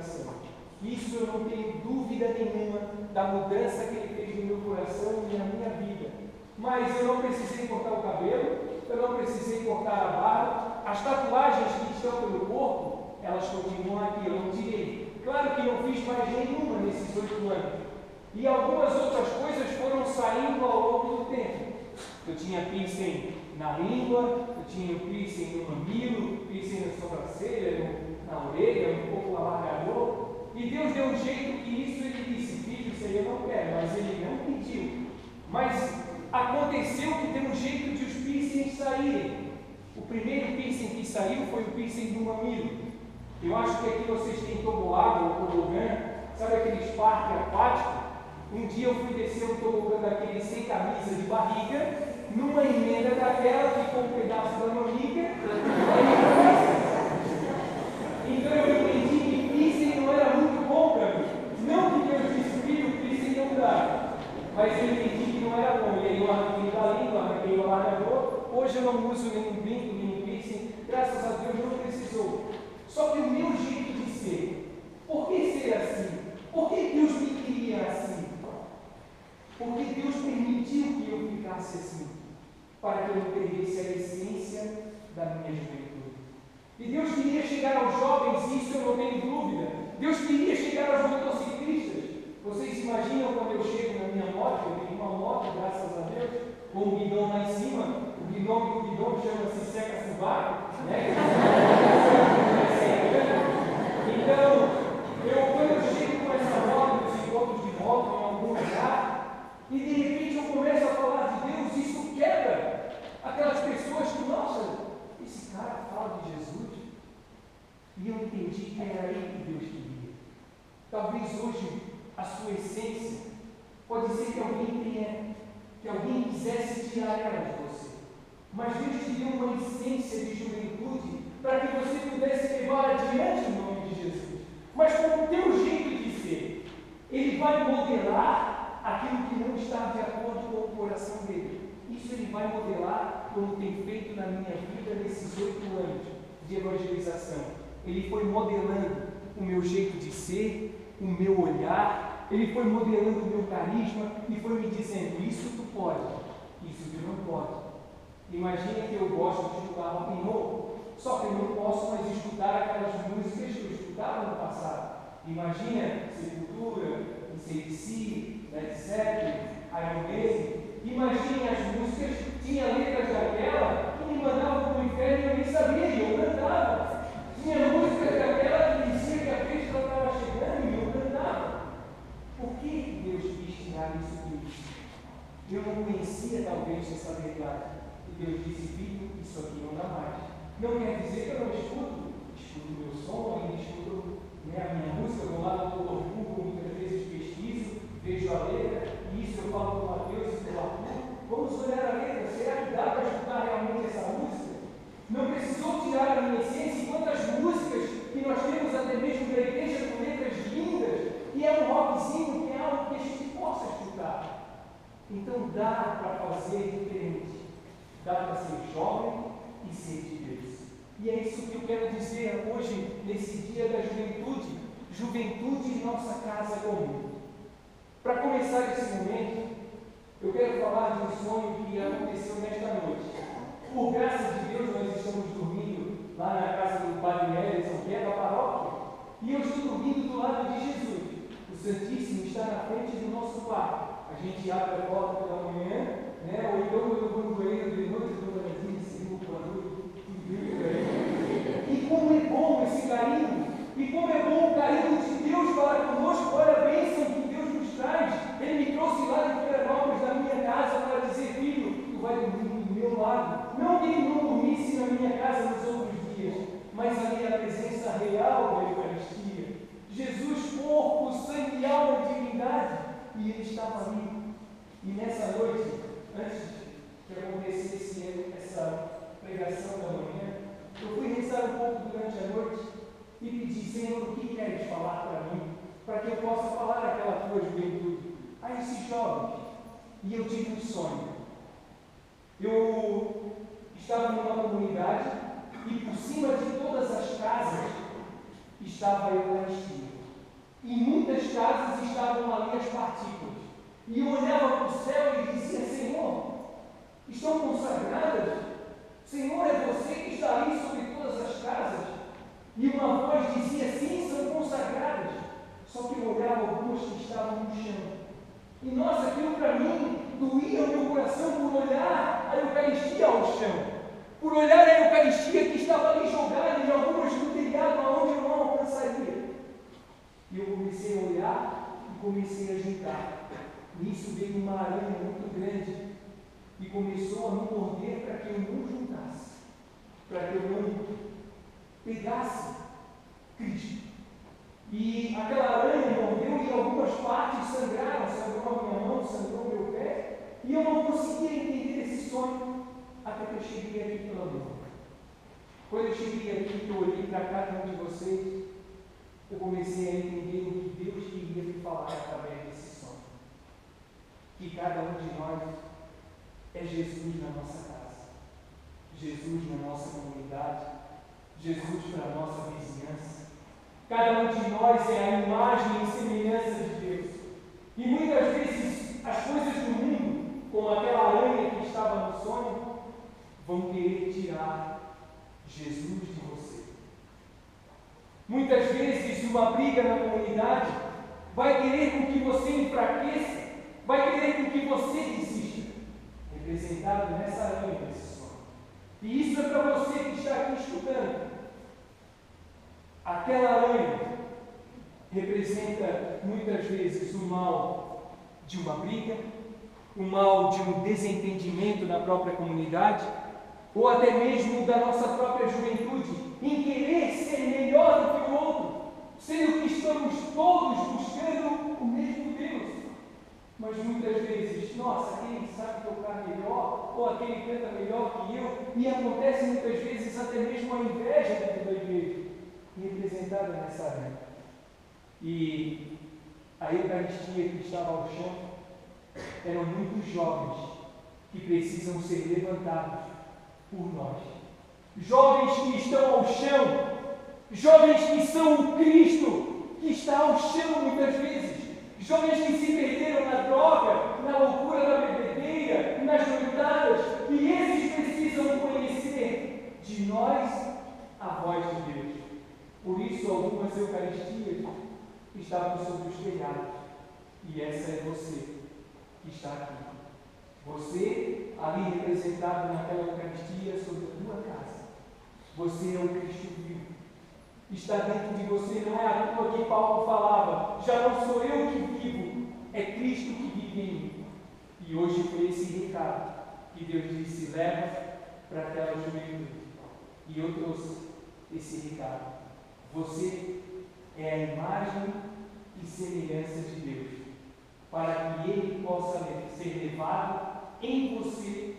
coração. Isso eu não tenho dúvida nenhuma da mudança que Ele fez no meu coração e na minha vida. Mas eu não precisei cortar o cabelo, eu não precisei cortar a barba, as tatuagens que estão pelo corpo, elas continuam aqui, eu não tirei. Claro que não fiz mais nenhuma nesses 8 anos. E algumas outras coisas foram saindo ao longo do tempo. Eu tinha piercing na língua, eu tinha piercing no mamilo, piercing na sobrancelha, na orelha, um pouco alargador. E Deus deu um jeito que isso Ele disse: filho, isso aí eu não quero, mas Ele não pediu. Mas aconteceu que deu um jeito de os piercings saírem. O primeiro piercing que saiu foi o piercing do mamilo. Eu acho que aqui vocês têm toboágua ou tobogã, sabe aqueles parques aquáticos? Um dia eu fui descer um tobogã daquele sem camisa de barriga, numa emenda daquela ficou um pedaço da manica. Então eu entendi que piercing não era muito bom para mim. Não que Deus disse: filho, piercing não dá. Mas eu entendi que não era bom. E aí eu arranquei da língua, arranquei o alargador. Hoje eu não uso nenhum brinco, nenhum piercing. Graças a Deus não precisou. Só que o meu jeito de ser, por que ser assim? Por que Deus me queria assim? Porque Deus permitiu que eu ficasse assim, para que eu não perdesse a essência da minha juventude. E Deus queria chegar aos jovens, e isso eu não tenho dúvida. Deus queria chegar aos motociclistas. Vocês imaginam quando eu chego na minha moto? Eu tenho uma moto, graças a Deus, com um guidão lá em cima. O nome do guidão chama-se Seca Subaco, né? Então, quando eu chego com essa moto, nos encontros de moto, em algum lugar, e de repente eu começo a falar de Deus, isso quebra aquelas pessoas que, nossa, esse cara fala de Jesus. E eu entendi que era aí que Deus queria. Talvez hoje a sua essência pode ser que alguém quisesse tirar ela de você. Mas Deus te deu uma essência de juventude para que você pudesse levar adiante o nome de Jesus. Mas com o teu jeito de ser, Ele vai modelar aquilo que não está de acordo com o coração dele. Isso Ele vai modelar como tem feito na minha vida nesses 8 anos de evangelização. Ele foi modelando o meu jeito de ser, o meu olhar, Ele foi modelando o meu carisma e foi me dizendo: isso tu pode, isso tu não pode. Imagina que eu gosto de escutar rock and roll, só que eu não posso mais escutar aquelas músicas que eu escutava no passado. Imagina Sepultura, AC/DC, Led Zeppelin, Iron Maiden. Imagine as músicas, tinha letras daquela que me mandavam para o inferno e eu nem sabia, e eu cantava. Tinha músicas daquela que dizia que a festa estava chegando e eu cantava. Por que Deus quis tirar isso de mim? Eu não conhecia talvez essa verdade. E Deus disse: filho, isso aqui não dá mais. Não quer dizer que eu não escuto o meu som, ainda escuto a minha música, vou lá no Dr. Google, muitas vezes pesquiso, vejo a letra, e isso eu falo com o Mateus e com o Arthur. Vamos olhar a letra, será que dá para escutar realmente essa música? Não precisou tirar a minha essência, e quantas músicas que nós temos até mesmo na igreja com letras lindas, e é um rockzinho que é algo que a gente possa escutar. Então dá para fazer diferente, dá para ser jovem e ser de Deus. E é isso que eu quero dizer hoje, nesse dia da juventude, juventude em nossa casa comum. Para começar esse momento, eu quero falar de um sonho que aconteceu nesta noite. Por graça de Deus, nós estamos dormindo lá na casa do Padre Nelson, que é da paróquia, e eu estou dormindo do lado de Jesus. O Santíssimo está na frente do nosso quarto. A gente abre a porta pela manhã, né? Ou então eu vou no banheiro de noite, eu estou na Senhor, boa noite. E como é bom esse carinho, e como é bom o carinho de Deus para conosco. Olha a bênção que Deus nos traz. Ele me trouxe lá de Florianópolis, da minha casa, para dizer: filho, tu vai dormir do meu lado. Não que ele não dormisse na minha casa nos outros dias, mas ali a presença real da Eucaristia. Jesus, corpo, sangue, alma e divindade, e ele estava ali. E nessa noite, antes que acontecesse essa pregação da manhã, eu fui rezar um pouco durante a noite e pedi: Senhor, o que queres falar para mim, para que eu possa falar daquela tua juventude a esses jovens? E eu tive um sonho. Eu estava numa comunidade e por cima de todas as casas estava a Eucaristia. muitas casas estavam ali as partículas. E eu olhava para o céu e dizia: Senhor, estão consagradas? Senhor, é você que está ali sobre todas as casas? E uma voz dizia: sim, são consagradas. Só que eu olhava algumas que estavam no chão. E nossa, aquilo para mim doía o meu coração por olhar a Eucaristia ao chão, por olhar a Eucaristia que estava ali jogada e algumas no telhado aonde eu não alcançaria. E eu comecei a olhar e comecei a juntar. Nisso veio uma aranha muito grande e começou a me morder para que eu não juntasse, para que eu não pegasse Cristo. E aquela aranha mordeu e algumas partes sangraram, sangrou a minha mão, sangrou o meu pé, e eu não conseguia entender esse sonho até que eu cheguei aqui pela manhã. Quando eu cheguei aqui, que eu olhei para cada um de vocês, eu comecei a entender o que Deus queria me falar através desse sonho. Que cada um de nós é Jesus na nossa casa, Jesus na nossa comunidade, Jesus para a nossa vizinhança. Cada um de nós é a imagem e semelhança de Deus. E muitas vezes as coisas do mundo, como aquela aranha que estava no sonho, vão querer tirar Jesus de você. Muitas vezes uma briga na comunidade vai querer com que você enfraqueça, vai querer com que você desista, representado nessa aranha desse sonho. E isso é para você que está aqui escutando. Aquela aranha representa muitas vezes o mal de uma briga, o mal de um desentendimento na própria comunidade, ou até mesmo da nossa própria juventude, em querer ser melhor do que o outro, sendo que estamos todos buscando o mesmo Deus. Mas muitas vezes, nossa, aquele sabe tocar melhor, ou aquele canta melhor que eu, e acontece muitas vezes até mesmo a inveja dentro da igreja, representada nessa aranha. E a Eucaristia que estava ao chão eram muitos jovens que precisam ser levantados por nós. Jovens que estão ao chão, jovens que são o Cristo que está ao chão muitas vezes, jovens que se perderam na droga, na loucura da bebedeira, nas noitadas, e esses precisam conhecer de nós a voz de Deus. Por isso, algumas Eucaristias estavam sobre os telhados. E essa é você que está aqui. Você, ali representado naquela Eucaristia sobre a tua casa. Você é o Cristo vivo. Está dentro de você, não é à toa que Paulo falava: já não sou eu que vivo, é Cristo que vive em mim. E hoje foi esse recado que Deus disse: leva para aquela juventude. E eu trouxe esse recado. Você é a imagem e semelhança de Deus, para que Ele possa ser levado em você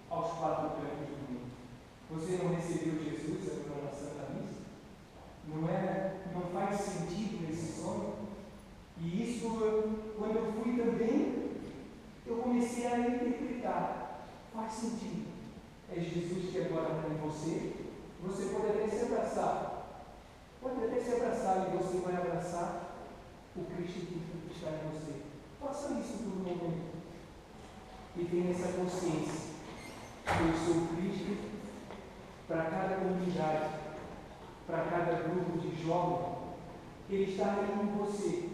aos quatro cantos do mundo. Você não recebeu Jesus agora na Santa Missa? Não faz sentido nesse sonho? E isso, quando eu fui também, eu comecei a interpretar. Faz sentido. É Jesus que agora está em você. Você pode até se abraçar. Pode até se abraçar e você vai abraçar o Cristo que está em você. Faça isso por um momento. E tenha essa consciência que eu sou Cristo para cada comunidade, para cada grupo de jovens. Ele está aí com você.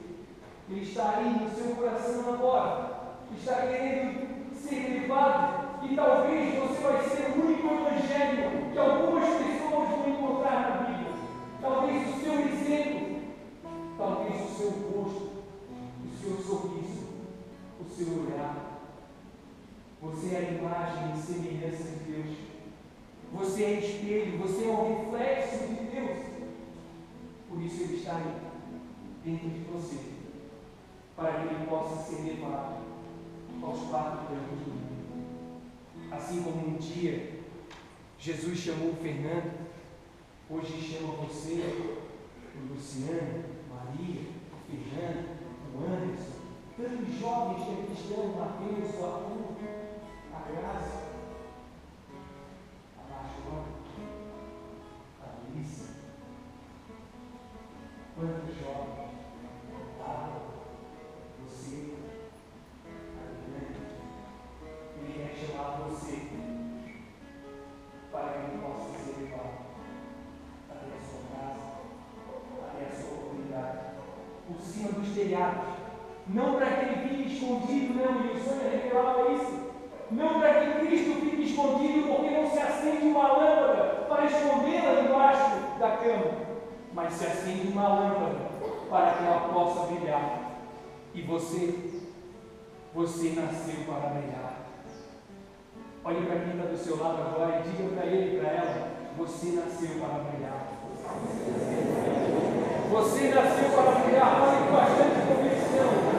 Ele está aí no seu coração agora. Está querendo ser levado. E talvez você vai ser o único evangelho que algumas pessoas vão encontrar na Bíblia. Talvez o seu exemplo, talvez o seu rosto, o seu sorriso, o seu olhar. Você é a imagem e semelhança de Deus. Você é espelho, você é um reflexo de Deus. Por isso Ele está aí, dentro de você, para que Ele possa ser levado aos quatro cantos do mundo. Assim como um dia Jesus chamou o Fernando, hoje chama você, o Luciano, Maria, o Fernando, o Anderson, tantos jovens que aqui estão, o Mateus, o Arthur, a Graça, a Marjola, a Alice, quantos jovens, a cima dos telhados. Não para que ele fique escondido, não, e o sonho revelava isso. Não para que Cristo fique escondido, porque não se acende uma lâmpada para escondê-la embaixo da cama, mas se acende uma lâmpada para que ela possa brilhar. E você nasceu para brilhar. Olhe para quem está do seu lado agora e diga para ele e para ela: você nasceu para brilhar. Você nasceu para brilhar. Olhe com bastante convicção.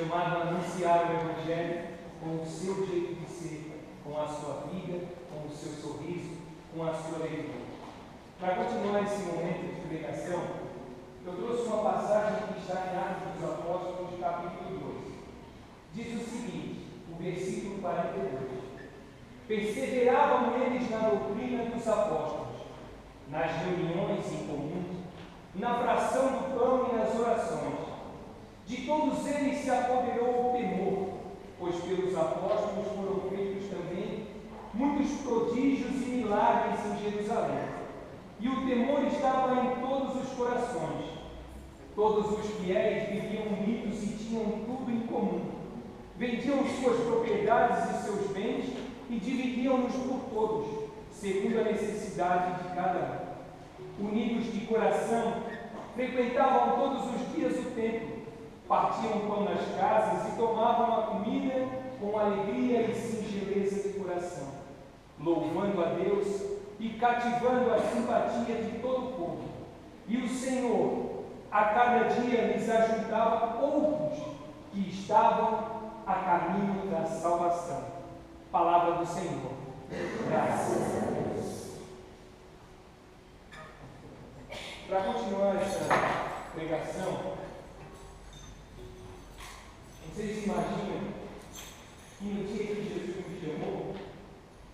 chamado a anunciar o Evangelho com o seu jeito de ser, com a sua vida, com o seu sorriso, com a sua alegria. Para continuar esse momento de pregação, eu trouxe uma passagem que está em Atos dos Apóstolos, capítulo 2. Diz o seguinte, o versículo 42. Perseveravam eles na doutrina dos apóstolos, nas reuniões em comum, na fração do pão e nas orações. De todos eles se apoderou o temor, pois pelos apóstolos foram feitos também muitos prodígios e milagres em Jerusalém. E o temor estava em todos os corações. Todos os fiéis viviam unidos e tinham tudo em comum. Vendiam suas propriedades e seus bens e dividiam-nos por todos, segundo a necessidade de cada um. Unidos de coração, frequentavam todos os dias o templo, partiam pão nas casas e tomavam a comida com alegria e singeleza de coração, coração, louvando a Deus e cativando a simpatia de todo o povo. E o Senhor, a cada dia, lhes ajuntava outros que estavam a caminho da salvação. Palavra do Senhor. Graças a Deus. Para continuar essa pregação, vocês imaginam que no dia que Jesus me chamou,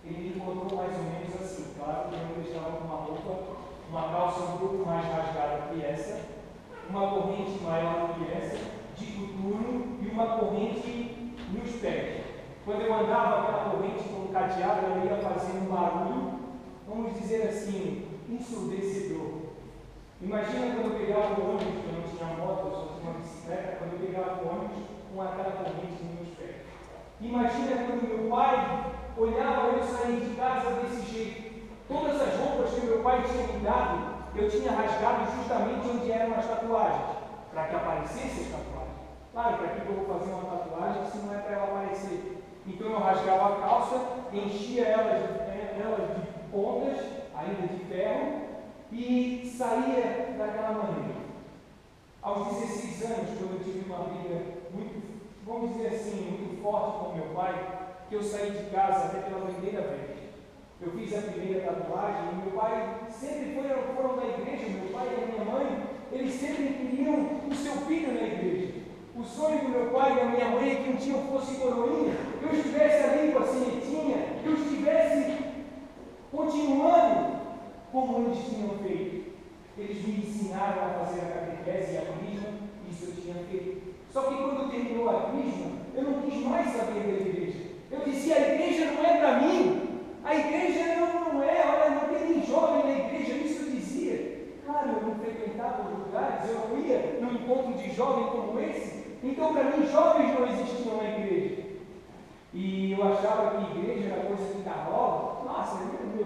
ele me encontrou mais ou menos assim. Claro que eu estava com uma roupa, uma calça um pouco mais rasgada que essa, uma corrente maior que essa, de coturno e uma corrente nos pés. Quando eu andava aquela corrente com cadeado, ela ia fazendo um barulho, vamos dizer assim, ensurdecedor. Imagina quando eu pegava o ônibus, que eu não tinha moto, eu só tinha uma bicicleta, quando eu pegava o ônibus com aquela corrente nos meus pés. Imagina quando meu pai olhava eu sair de casa desse jeito. Todas as roupas que meu pai tinha me dado, eu tinha rasgado justamente onde eram as tatuagens, para que aparecesse as tatuagens. Claro, para que eu vou fazer uma tatuagem se não é para ela aparecer? Então eu rasgava a calça, enchia elas de pontas, ainda de ferro, e saía daquela maneira. Aos 16 anos, quando eu tive uma briga muito, vamos dizer assim, muito forte com meu pai, que eu saí de casa até pela primeira vez. Eu fiz a primeira tatuagem e meu pai sempre foram da igreja, meu pai e a minha mãe, eles sempre queriam o seu filho na igreja. O sonho do meu pai e da minha mãe é que um dia eu fosse coroinha, que eu estivesse ali com a sinetinha, que eu estivesse continuando como eles tinham feito. Eles me ensinaram a fazer a catequese e a crisma, isso eu tinha feito. Só que quando terminou a crisma, eu não quis mais saber da igreja. Eu dizia, a igreja não é para mim. A igreja não é, olha, não tem nem jovem na igreja, isso eu dizia. Claro, eu não frequentava os lugares, eu não ia num encontro de jovem como esse. Então, para mim, jovens não existiam na igreja. E eu achava que igreja era coisa de cavalo. Nossa, meu